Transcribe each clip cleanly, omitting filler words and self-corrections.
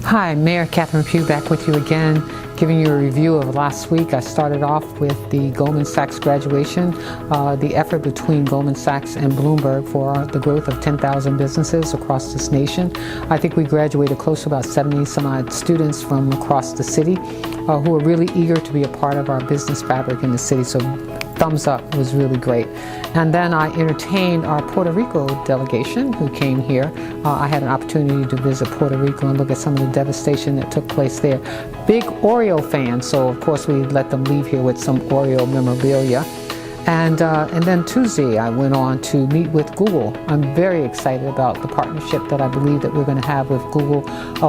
Hi, Mayor Catherine Pugh back with you again, giving you a review of last week. I started off with the Goldman Sachs graduation, the effort between Goldman Sachs and Bloomberg for the growth of 10,000 businesses across this nation. I think we graduated close to about 70 some odd students from across the city who are really eager to be a part of our business fabric in the city. So thumbs up, was really great. And then I entertained our Puerto Rico delegation who came here. I had an opportunity to visit Puerto Rico and look at some of the devastation that took place there. Big Oreo fans, so of course we let them leave here with some Oreo memorabilia. And then Tuesday I went on to meet with Google. I'm very excited about the partnership that I believe that we're going to have with Google,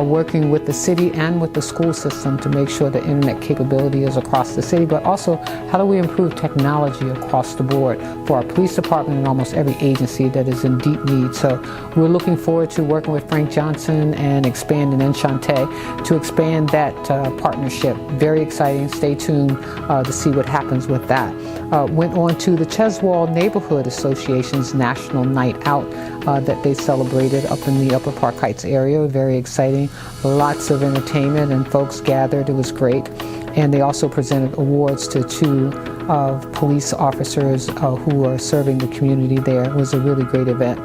working with the city and with the school system to make sure the internet capability is across the city, but also how do we improve technology across the board for our police department and almost every agency that is in deep need. So we're looking forward to working with Frank Johnson and expanding Enchante to expand that partnership. Very exciting. Stay tuned to see what happens with that. Went on to the Cheswold Neighborhood Association's National Night Out that they celebrated up in the Upper Park Heights area. Very exciting. Lots of entertainment and folks gathered. It was great. And they also presented awards to two police officers who are serving the community there. It was a really great event.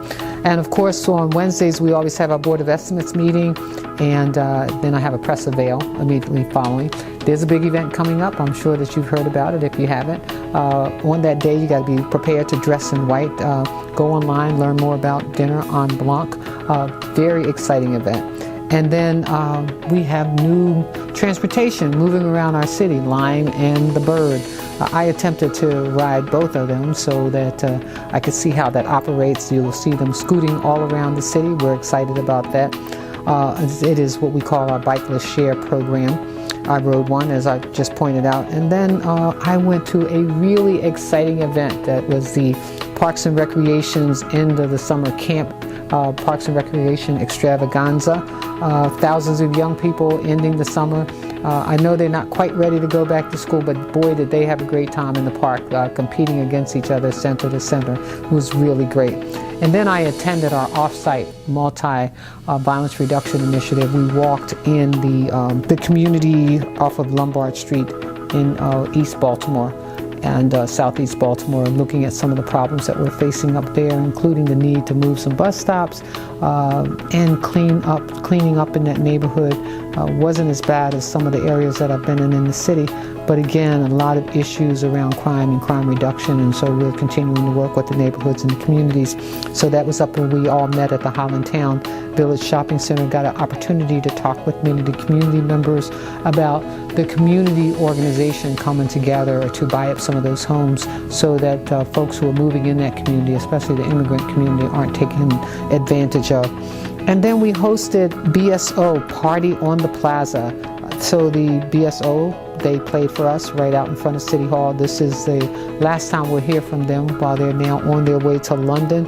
And of course, on Wednesdays, we always have our Board of Estimates meeting, and then I have a press avail immediately following. There's a big event coming up. I'm sure that you've heard about it if you haven't. On that day, you got to be prepared to dress in white. Go online, learn more about Dinner en Blanc. Very exciting event. And then we have new transportation moving around our city, Lime and the Bird. I attempted to ride both of them so that I could see how that operates. You'll see them scooting all around the city. We're excited about that. It is what we call our Bikeless Share program. I rode one, as I just pointed out. And then I went to a really exciting event that was the Parks and Recreation's end of the summer camp, Parks and Recreation Extravaganza. Thousands of young people ending the summer. I know they're not quite ready to go back to school, but boy, did they have a great time in the park, competing against each other center to center. It was really great. And then I attended our off-site multi-violence reduction initiative. We walked in the community off of Lombard Street in East Baltimore and Southeast Baltimore, looking at some of the problems that we're facing up there, including the need to move some bus stops and cleaning up in that neighborhood. Wasn't as bad as some of the areas that I've been in the city, but again, a lot of issues around crime and crime reduction, and so we're continuing to work with the neighborhoods and the communities. So that was up when we all met at the Highlandtown Village Shopping Center, got an opportunity to talk with many of the community members about the community organization coming together to buy up some of those homes so that folks who are moving in that community, especially the immigrant community, aren't taken advantage of. And then we hosted BSO, Party on the Plaza. So the BSO, they played for us right out in front of City Hall. This is the last time we'll hear from them while they're now on their way to London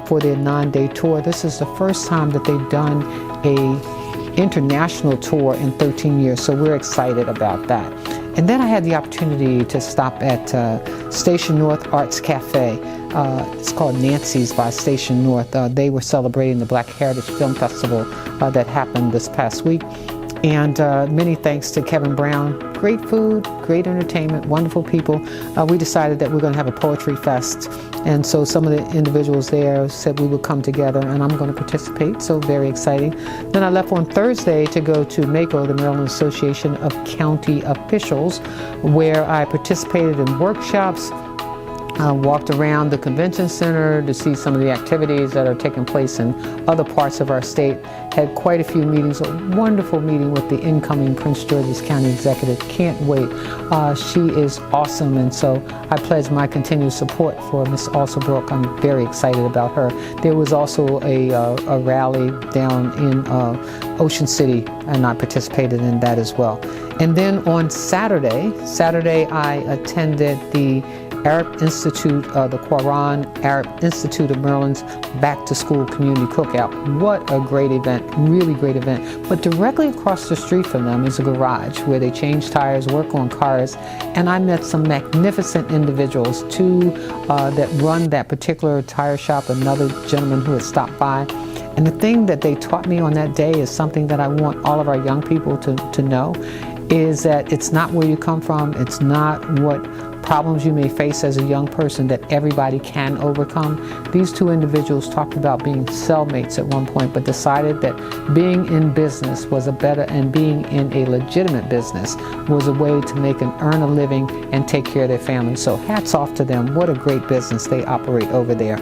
for their 9-day tour. This is the first time that they've done a international tour in 13 years, so we're excited about that. And then I had the opportunity to stop at Station North Arts Cafe. It's called Nancy's by Station North. They were celebrating the Black Heritage Film Festival that happened this past week. And many thanks to Kevin Brown. Great food, great entertainment, wonderful people. We decided that we're going to have a poetry fest. And so some of the individuals there said we would come together, and I'm going to participate, so very exciting. Then I left on Thursday to go to MACO, the Maryland Association of County Officials, where I participated in workshops, walked around the convention center to see some of the activities that are taking place in other parts of our state. Had quite a few meetings, a wonderful meeting with the incoming Prince George's County Executive. Can't wait. She is awesome, and so I pledge my continued support for Ms. Alsabrook. I'm very excited about her. There was also a rally down in Ocean City, and I participated in that as well. And then on Saturday I attended the Arab Institute, the Quran Arab Institute of Maryland's Back to School Community Cookout. What a great event, really great event. But directly across the street from them is a garage where they change tires, work on cars, and I met some magnificent individuals, two that run that particular tire shop, another gentleman who had stopped by, And the thing that they taught me on that day is something that I want all of our young people to know, is that it's not where you come from, it's not what problems you may face as a young person that everybody can overcome. These two individuals talked about being cellmates at one point, but decided that being in business was a better, and being in a legitimate business was a way to make and earn a living and take care of their family. So hats off to them. What a great business they operate over there.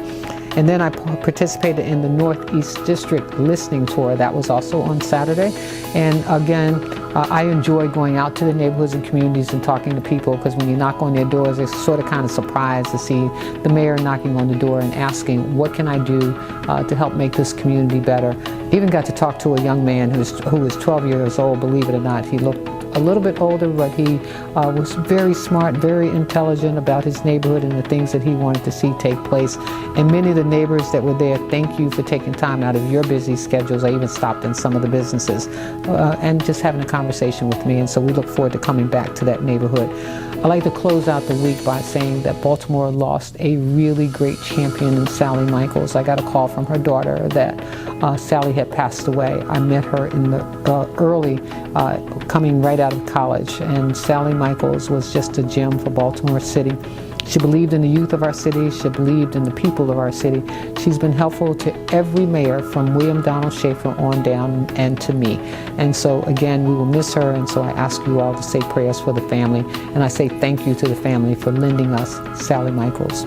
And then I participated in the Northeast District listening tour. That was also on Saturday. And again, I enjoy going out to the neighborhoods and communities and talking to people, because when you knock on their doors, they're sort of kind of surprised to see the mayor knocking on the door and asking, what can I do to help make this community better? Even got to talk to a young man who was 12 years old, believe it or not. He looked a little bit older, but he was very smart, very intelligent about his neighborhood and the things that he wanted to see take place. And many of the neighbors that were there, thank you for taking time out of your busy schedules. I even stopped in some of the businesses and just having a conversation with me. And so we look forward to coming back to that neighborhood. I'd like to close out the week by saying that Baltimore lost a really great champion in Sally Michaels. I got a call from her daughter that Sally had passed away. I met her in the early, coming right out of college, and Sally Michaels was just a gem for Baltimore City. She believed in the youth of our city. She believed in the people of our city. She's been helpful to every mayor from William Donald Schaefer on down, and to me. And so again, we will miss her, and so I ask you all to say prayers for the family, and I say thank you to the family for lending us Sally Michaels.